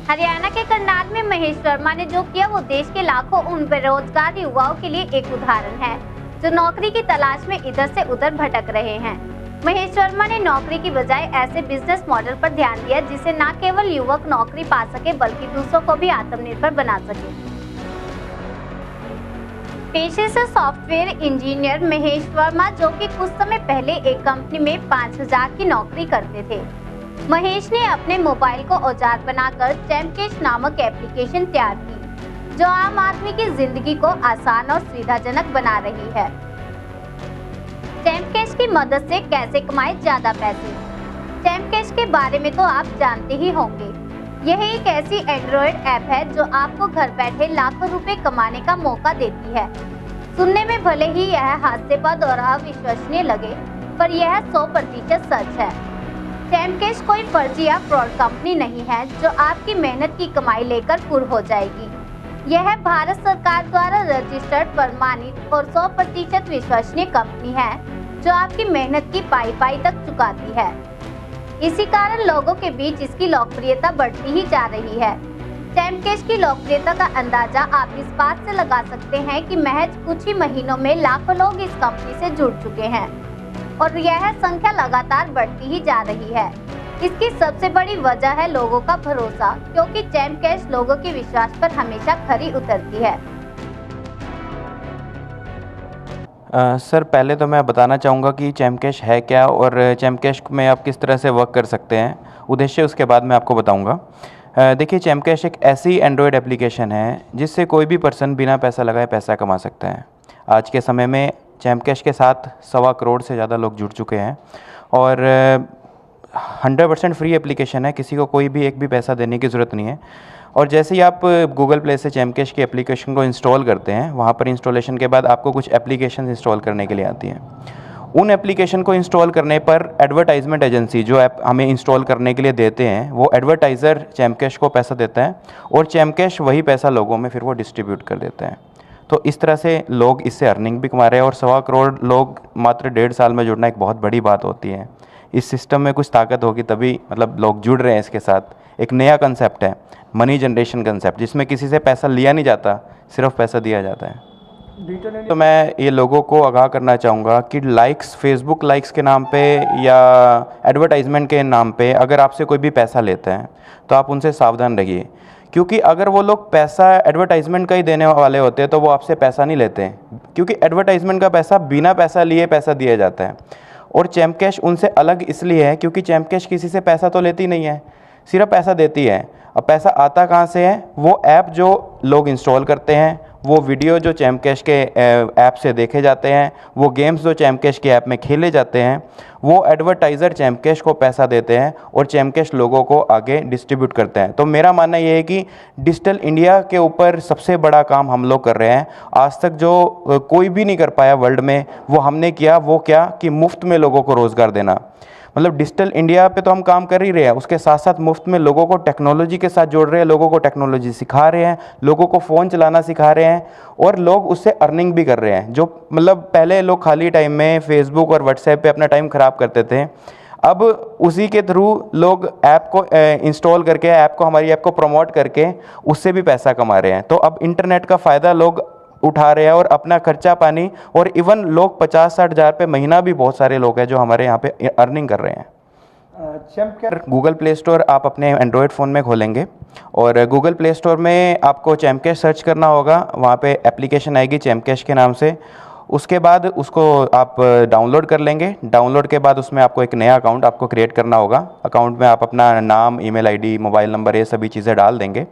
हरियाणा के करनाल में महेश वर्मा ने जो किया वो देश के लाखों उन बेरोजगार युवाओं के लिए एक उदाहरण है जो नौकरी की तलाश में इधर से उधर भटक रहे हैं। महेश वर्मा ने नौकरी की बजाय ऐसे बिजनेस मॉडल पर ध्यान दिया जिससे न केवल युवक नौकरी पा सके बल्कि दूसरों को भी आत्मनिर्भर बना सके। पेशे से सॉफ्टवेयर इंजीनियर महेश वर्मा जो कि कुछ समय पहले एक कंपनी में 5000 की नौकरी करते थे, महेश ने अपने मोबाइल को औजार बनाकर चैम्पकेश नामक एप्लीकेशन तैयार की जो आम आदमी की जिंदगी को आसान और सुविधाजनक बना रही है। चैम्पकेश की मदद से कैसे कमाए ज्यादा पैसे। चैम्पकेश के बारे में तो आप जानते ही होंगे। यह एक ऐसी एंड्रॉयड ऐप है जो आपको घर बैठे लाखों रुपए कमाने का मौका देती है। सुनने में भले ही यह हास्यास्पद और अविश्वसनीय लगे, पर यह 100% सच है। चैम्पकेश कोई फर्जी या फ्रॉड कंपनी नहीं है जो आपकी मेहनत की कमाई लेकर पुर हो जाएगी। यह भारत सरकार द्वारा रजिस्टर्ड, प्रमाणित और 100% विश्वसनीय कंपनी है जो आपकी मेहनत की पाई तक चुकाती है। इसी कारण लोगों के बीच इसकी लोकप्रियता बढ़ती ही जा रही है। चैम्पकेश की लोकप्रियता का अंदाजा आप इस बात से लगा सकते हैं कि महज कुछ ही महीनों में लाखों लोग इस कंपनी से जुड़ चुके हैं और यह संख्या लगातार बढ़ती ही जा रही है। इसकी सबसे बड़ी वजह है लोगों का भरोसा, क्योंकि चैम्पकेश लोगों के विश्वास पर हमेशा खरी उतरती है। सर, पहले तो मैं बताना चाहूँगा कि चैम्पकेश है क्या और चैम्पकेश में आप किस तरह से वर्क कर सकते हैं, उद्देश्य उसके बाद मैं आपको बताऊँगा। देखिए, चैम्पकेश एक ऐसी एंड्रॉयड एप्लीकेशन है जिससे कोई भी पर्सन बिना पैसा लगाए पैसा कमा सकता है। आज के समय में चैम्पकेश के साथ 1.25 करोड़ से ज़्यादा लोग जुड़ चुके हैं और 100% फ्री एप्लीकेशन है, किसी को कोई भी एक भी पैसा देने की ज़रूरत नहीं है। और जैसे ही आप गूगल प्ले से चैम्पकेश की एप्लीकेशन को इंस्टॉल करते हैं, वहाँ पर इंस्टॉलेशन के बाद आपको कुछ एप्लीकेशन इंस्टॉल करने के लिए आती हैं। उन एप्लीकेशन को इंस्टॉल करने पर एडवर्टाइजमेंट एजेंसी जो ऐप हमें इंस्टॉल करने के लिए देते हैं, वो एडवर्टाइज़र चैम्पकेश को पैसा देता है और चैम्पकेश वही पैसा लोगों में फिर वो डिस्ट्रीब्यूट कर देता है। तो इस तरह से लोग इससे अर्निंग भी कमा रहे हैं और 1.25 करोड़ लोग मात्र 1.5 साल में जुड़ना एक बहुत बड़ी बात होती है। इस सिस्टम में कुछ ताकत होगी तभी लोग जुड़ रहे हैं इसके साथ। एक नया कंसेप्ट है, मनी जनरेशन कंसेप्ट, जिसमें किसी से पैसा लिया नहीं जाता, सिर्फ पैसा दिया जाता है। तो मैं ये लोगों को आगाह करना चाहूँगा कि लाइक्स, फेसबुक लाइक्स के नाम पे या एडवर्टाइजमेंट के नाम पे अगर आपसे कोई भी पैसा लेता है तो आप उनसे सावधान रहिए, क्योंकि अगर वो लोग पैसा एडवर्टाइजमेंट का ही देने वाले होते हैं तो वो आपसे पैसा नहीं लेते हैं, क्योंकि एडवर्टाइजमेंट का पैसा बिना पैसा लिए पैसा दिया जाता है। और चैम्पकेश उनसे अलग इसलिए है क्योंकि चैम्पकेश किसी से पैसा तो लेती नहीं है, सिर्फ पैसा देती है। अब पैसा आता कहाँ से है? वो ऐप जो लोग इंस्टॉल करते हैं, वो वीडियो जो चैम्पकेश के ऐप से देखे जाते हैं, वो गेम्स जो चैम्पकेश के ऐप में खेले जाते हैं, वो एडवर्टाइज़र चैम्पकेश को पैसा देते हैं और चैम्पकेश लोगों को आगे डिस्ट्रीब्यूट करते हैं। तो मेरा मानना ये है कि डिजिटल इंडिया के ऊपर सबसे बड़ा काम हम लोग कर रहे हैं। आज तक जो कोई भी नहीं कर पाया वर्ल्ड में, वो हमने किया। वो क्या कि मुफ्त में लोगों को रोज़गार देना। डिजिटल इंडिया पे तो हम काम कर ही रहे हैं, उसके साथ साथ मुफ्त में लोगों को टेक्नोलॉजी के साथ जोड़ रहे हैं, लोगों को टेक्नोलॉजी सिखा रहे हैं, लोगों को फ़ोन चलाना सिखा रहे हैं और लोग उससे अर्निंग भी कर रहे हैं। जो पहले लोग खाली टाइम में फेसबुक और व्हाट्सएप पे अपना टाइम ख़राब करते थे, अब उसी के थ्रू लोग ऐप को इंस्टॉल करके, हमारी ऐप को प्रमोट करके उससे भी पैसा कमा रहे हैं। तो अब इंटरनेट का फ़ायदा लोग उठा रहे हैं और अपना खर्चा पानी, और इवन लोग 50-60 हज़ार पे महीना भी बहुत सारे लोग हैं जो हमारे यहाँ पे अर्निंग कर रहे हैं। गूगल प्ले स्टोर आप अपने एंड्रॉयड फ़ोन में खोलेंगे और गूगल प्ले स्टोर में आपको चैम्पकेश सर्च करना होगा, वहाँ पे एप्लीकेशन आएगी चैम्पकेश के नाम से। उसके बाद उसको आप डाउनलोड कर लेंगे। डाउनलोड के बाद उसमें आपको एक नया अकाउंट आपको क्रिएट करना होगा। अकाउंट में आप अपना नाम, ईमेल आईडी, मोबाइल नंबर, ये सभी चीज़ें डाल देंगे।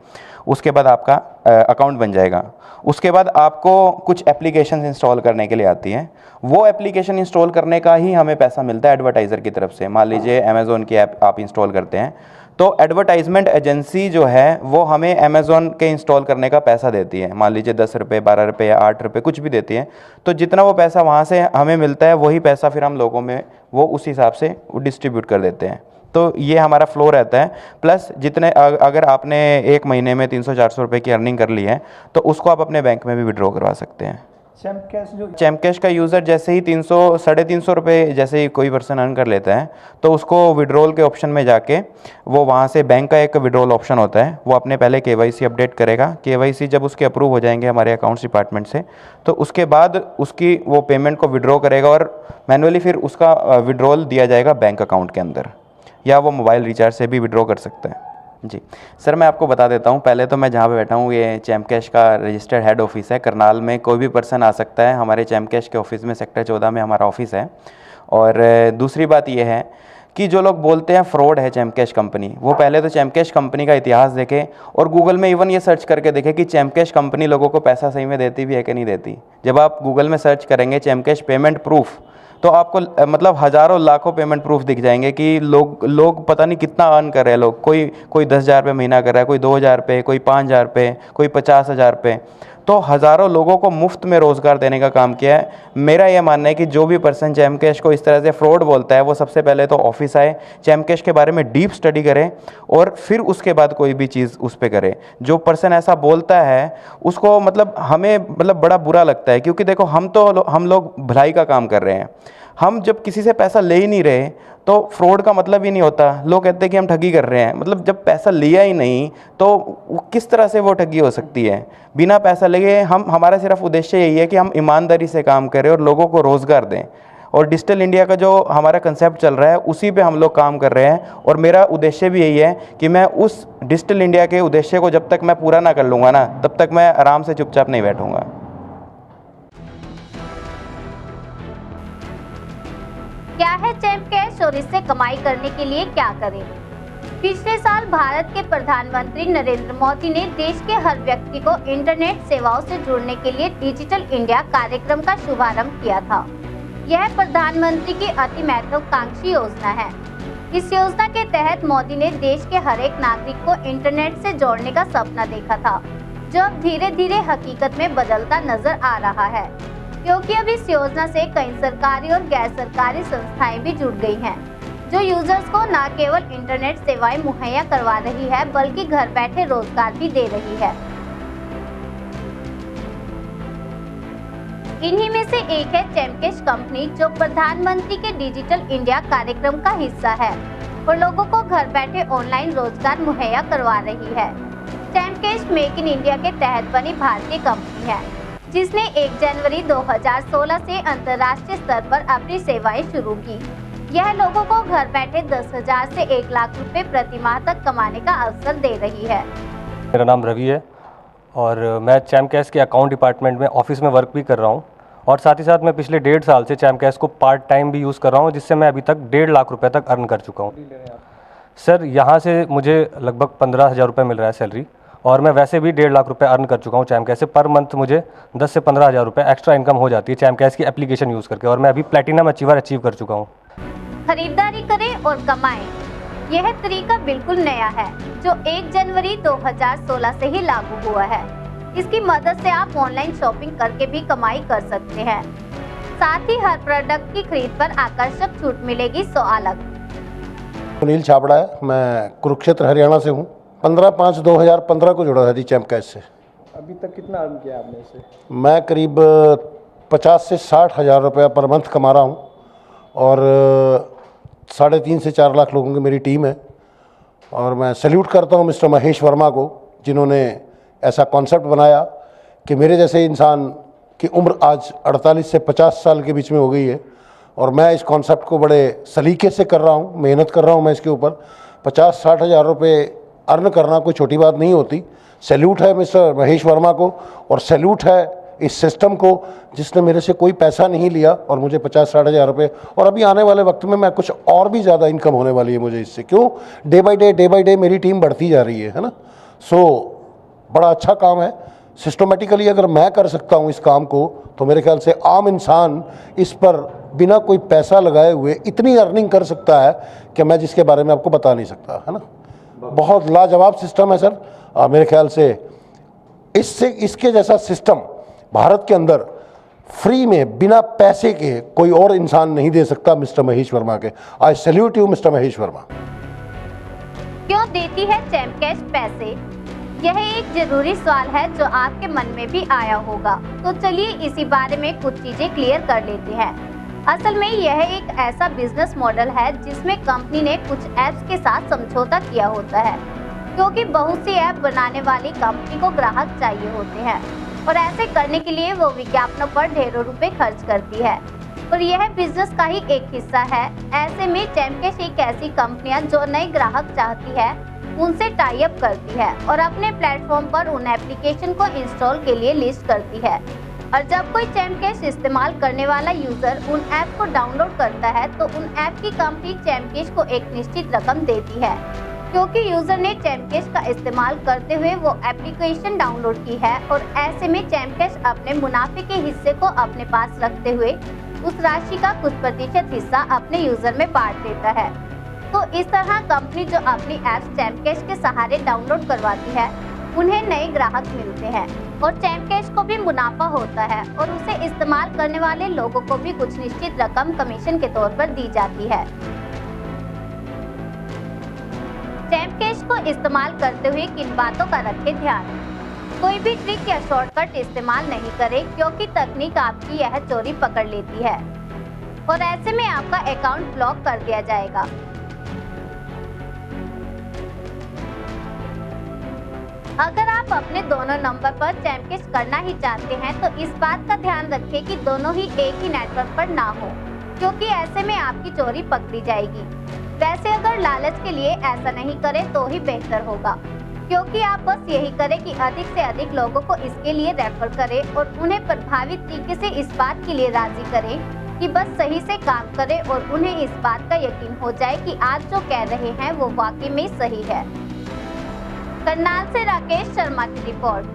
उसके बाद आपका अकाउंट बन जाएगा। उसके बाद आपको कुछ एप्लीकेशन इंस्टॉल करने के लिए आती हैं। वो एप्लीकेशन इंस्टॉल करने का ही हमें पैसा मिलता है एडवर्टाइज़र की तरफ से। मान लीजिए अमेज़ॉन की ऐप आप इंस्टॉल करते हैं तो एडवर्टाइजमेंट एजेंसी जो है वो हमें अमेज़ॉन के इंस्टॉल करने का पैसा देती है। मान लीजिए 10 रुपये, 12 रुपये या 8 रुपये कुछ भी देती है। तो जितना वो पैसा वहाँ से हमें मिलता है, वही पैसा फिर हम लोगों में वो उस हिसाब से डिस्ट्रीब्यूट कर देते हैं। तो ये हमारा फ्लो रहता है। प्लस जितने अगर आपने एक महीने में 300-400 रुपये की अर्निंग कर ली है तो उसको आप अपने बैंक में भी विड्रॉ करवा सकते हैं। चैम्प कैश जो चैम्प कैश का यूज़र जैसे ही 300 350 रुपये जैसे ही कोई पर्सन अर्न कर लेता है तो उसको विड्रॉल के ऑप्शन में जाके वो वहाँ से बैंक का एक विड्रॉल ऑप्शन होता है, वो अपने पहले KYC अपडेट करेगा। KYC जब उसके अप्रूव हो जाएंगे हमारे अकाउंट्स डिपार्टमेंट से, तो उसके बाद उसकी वो पेमेंट को विड्रॉ करेगा और मैनुअली फिर उसका विड्रॉल दिया जाएगा बैंक अकाउंट के अंदर, या वो मोबाइल रिचार्ज से भी विड्रॉ कर सकता है। जी सर, मैं आपको बता देता हूँ। पहले तो मैं जहाँ पे बैठा हूँ ये चैम्प कैश का रजिस्टर्ड हेड ऑफिस है करनाल में। कोई भी पर्सन आ सकता है हमारे चैम्प कैश के ऑफिस में, सेक्टर 14 में हमारा ऑफिस है। और दूसरी बात ये है कि जो लोग बोलते हैं फ्रॉड है चैम्प कैश कंपनी, वो पहले तो चैम्प कैश कंपनी का इतिहास देखें और गूगल में इवन ये सर्च करके देखें कि चैम्प कैश कंपनी लोगों को पैसा सही में देती भी है कि नहीं देती। जब आप गूगल में सर्च करेंगे चैम्प कैश पेमेंट प्रूफ, तो आपको मतलब हज़ारों लाखों पेमेंट प्रूफ दिख जाएंगे कि लोग पता नहीं कितना अर्न कर रहे हैं। लोग कोई 10,000 रुपये महीना कर रहा है, कोई 2,000 रुपये, कोई 5,000 रुपये, कोई 50,000 रुपये। तो हज़ारों लोगों को मुफ्त में रोज़गार देने का काम किया है। मेरा यह मानना है कि जो भी पर्सन चैम्प कैश को इस तरह से फ्रॉड बोलता है वो सबसे पहले तो ऑफिस आए, चैम्प कैश के बारे में डीप स्टडी करें और फिर उसके बाद कोई भी चीज़ उस पर करे। जो पर्सन ऐसा बोलता है उसको मतलब हमें मतलब बड़ा बुरा लगता है, क्योंकि देखो हम लोग भलाई का काम कर रहे हैं। हम जब किसी से पैसा ले ही नहीं रहे तो फ्रॉड का मतलब ही नहीं होता। लोग कहते हैं कि हम ठगी कर रहे हैं, मतलब जब पैसा लिया ही नहीं तो किस तरह से वो ठगी हो सकती है। बिना पैसा लिए हमारा सिर्फ उद्देश्य यही है कि हम ईमानदारी से काम करें और लोगों को रोज़गार दें। और डिजिटल इंडिया का जो हमारा कंसेप्ट चल रहा है उसी पे हम लोग काम कर रहे हैं। और मेरा उद्देश्य भी यही है कि मैं उस डिजिटल इंडिया के उद्देश्य को जब तक मैं पूरा ना कर लूँगा ना, तब तक मैं आराम से चुपचाप नहीं बैठूँगा। क्या है चैम्प कैश और इससे कमाई करने के लिए क्या करें? पिछले साल भारत के प्रधानमंत्री नरेंद्र मोदी ने देश के हर व्यक्ति को इंटरनेट सेवाओं से जुड़ने के लिए डिजिटल इंडिया कार्यक्रम का शुभारंभ किया था। यह प्रधानमंत्री की अति महत्वाकांक्षी योजना है। इस योजना के तहत मोदी ने देश के हर एक नागरिक को इंटरनेट से जोड़ने का सपना देखा था, जो अब धीरे धीरे हकीकत में बदलता नजर आ रहा है, क्योंकि अब इस योजना से कई सरकारी और गैर सरकारी संस्थाएं भी जुड़ गई हैं, जो यूजर्स को न केवल इंटरनेट सेवाएं मुहैया करवा रही है बल्कि घर बैठे रोजगार भी दे रही है। इन्हीं में से एक है चैम्प कैश कंपनी, जो प्रधानमंत्री के डिजिटल इंडिया कार्यक्रम का हिस्सा है और लोगों को घर बैठे ऑनलाइन रोजगार मुहैया करवा रही है। Champ cash make in India के तहत बनी भारतीय कंपनी है, जिसने 1 जनवरी 2016 से अंतर्राष्ट्रीय स्तर पर अपनी सेवाएं शुरू की। यह लोगों को घर बैठे 10,000 से 1 लाख रुपए प्रति माह तक कमाने का अवसर दे रही है। मेरा नाम रवि है और मैं चैम्प कैश के अकाउंट डिपार्टमेंट में ऑफिस में वर्क भी कर रहा हूं, और साथ ही साथ मैं पिछले 1.5 साल से चैम्प कैश को पार्ट टाइम भी यूज़ कर रहा हूं, जिससे मैं अभी तक 1.5 लाख रुपए तक अर्न कर चुका हूं। सर, यहाँ से मुझे लगभग 15,000 रुपये मिल रहा है सैलरी, और मैं वैसे भी 1.5 लाख रुपए अर्न कर चुका हूँ चैम्प कैश से। पर मंथ मुझे 10 से 15,000 रुपये एक्स्ट्रा इनकम हो जाती है चैम्प कैश की एप्लीकेशन यूज़ करके, और मैं अभी प्लेटिनम अचीवर अचीव कर चुका हूँ। खरीदारी करें और कमाएं, यह तरीका बिल्कुल नया है, जो 1 जनवरी 2016 से ही लागू हुआ है। इसकी मदद से आप ऑनलाइन शॉपिंग करके भी कमाई कर सकते हैं। साथ ही हर प्रोडक्ट की खरीद पर आकर्षक छूट मिलेगी 100 अलग। सुनील छाबड़ा है, मैं कुरुक्षेत्र हरियाणा से हूँ। 15/5/2015 को जुड़ा था जी चैम्प कैश से। अभी तक कितना अर्न किया आपने इससे? मैं करीब 50 से 60 हज़ार रुपया पर मंथ कमा रहा हूँ, और 3.5 से 4 लाख लोगों की मेरी टीम है। और मैं सैल्यूट करता हूँ मिस्टर महेश वर्मा को, जिन्होंने ऐसा कॉन्सेप्ट बनाया कि मेरे जैसे इंसान की उम्र आज 48 से 50 साल के बीच में हो गई है, और मैं इस कॉन्सेप्ट को बड़े सलीके से कर रहा हूँ, मेहनत कर रहा हूँ मैं इसके ऊपर। 50-60 हज़ार रुपये अर्न करना कोई छोटी बात नहीं होती। सैल्यूट है मिस्टर महेश वर्मा को, और सैल्यूट है इस सिस्टम को जिसने मेरे से कोई पैसा नहीं लिया और मुझे 50-60 हज़ार रुपये, और अभी आने वाले वक्त में मैं कुछ और भी ज़्यादा इनकम होने वाली है मुझे इससे। क्यों? डे बाई डे मेरी टीम बढ़ती जा रही है ना। सो बड़ा अच्छा काम है। सिस्टमेटिकली अगर मैं कर सकता हूँ इस काम को, तो मेरे ख्याल से आम इंसान इस पर बिना कोई पैसा लगाए हुए इतनी अर्निंग कर सकता है कि मैं जिसके बारे में आपको बता नहीं सकता, है ना। बहुत लाजवाब सिस्टम है सर। मेरे ख्याल से इसके जैसा सिस्टम भारत के अंदर फ्री में बिना पैसे के कोई और इंसान नहीं दे सकता मिस्टर महेश वर्मा के। आई salute you mister Mahesh Verma. क्यों देती है चैम्प कैश पैसे? यह एक जरूरी सवाल है जो आपके मन में भी आया होगा, तो चलिए इसी बारे में कुछ चीजें क्लियर कर लेते हैं। असल में यह एक ऐसा बिजनेस मॉडल है जिसमें कंपनी ने कुछ ऐप्स के साथ समझौता किया होता है, क्योंकि बहुत सी ऐप बनाने वाली कंपनी को ग्राहक चाहिए होते हैं और ऐसे करने के लिए वो विज्ञापनों पर ढेरों रुपए खर्च करती है और यह बिजनेस का ही एक हिस्सा है। ऐसे में चैमकैश एक ऐसी कंपनियां जो नए ग्राहक चाहती है उनसे टाई अप करती है और अपने प्लेटफॉर्म पर उन एप्लीकेशन को इंस्टॉल के लिए लिस्ट करती है। और जब कोई चैमकैश इस्तेमाल करने वाला यूजर उन ऐप को डाउनलोड करता है तो उन ऐप की कंपनी चैमकैश को एक निश्चित रकम देती है, क्योंकि यूजर ने चैमकैश का इस्तेमाल करते हुए वो एप्लीकेशन डाउनलोड की है। और ऐसे में चैमकैश अपने मुनाफे के हिस्से को अपने पास रखते हुए उस राशि का कुछ प्रतिशत हिस्सा अपने यूजर में बांट देता है। तो इस तरह कंपनी जो अपनी ऐप्स चैमकैश के सहारे डाउनलोड करवाती है उन्हें नए ग्राहक मिलते हैं और चैमकैश को भी मुनाफा होता है और उसे इस्तेमाल करने वाले लोगों को भी कुछ निश्चित रकम कमीशन के तौर पर दी जाती है। चैमकैश को इस्तेमाल करते हुए किन बातों का रखें ध्यान। कोई भी ट्रिक या शॉर्टकट इस्तेमाल नहीं करें, क्योंकि तकनीक आपकी यह चोरी पकड़ लेती है और ऐसे में आपका अकाउंट ब्लॉक कर दिया जाएगा। अगर आप अपने दोनों नंबर पर चैमकैश करना ही चाहते हैं तो इस बात का ध्यान रखें कि दोनों ही एक ही नेटवर्क पर ना हो, क्योंकि ऐसे में आपकी चोरी पकड़ी जाएगी। वैसे अगर लालच के लिए ऐसा नहीं करें तो ही बेहतर होगा, क्योंकि आप बस यही करें कि अधिक से अधिक लोगों को इसके लिए रेफर करें और उन्हें प्रभावित तरीके से इस बात के लिए राजी करें कि बस सही से काम करें और उन्हें इस बात का यकीन हो जाए कि आप जो कह रहे हैं वो वाकई में सही है। करनाल से राकेश शर्मा की रिपोर्ट।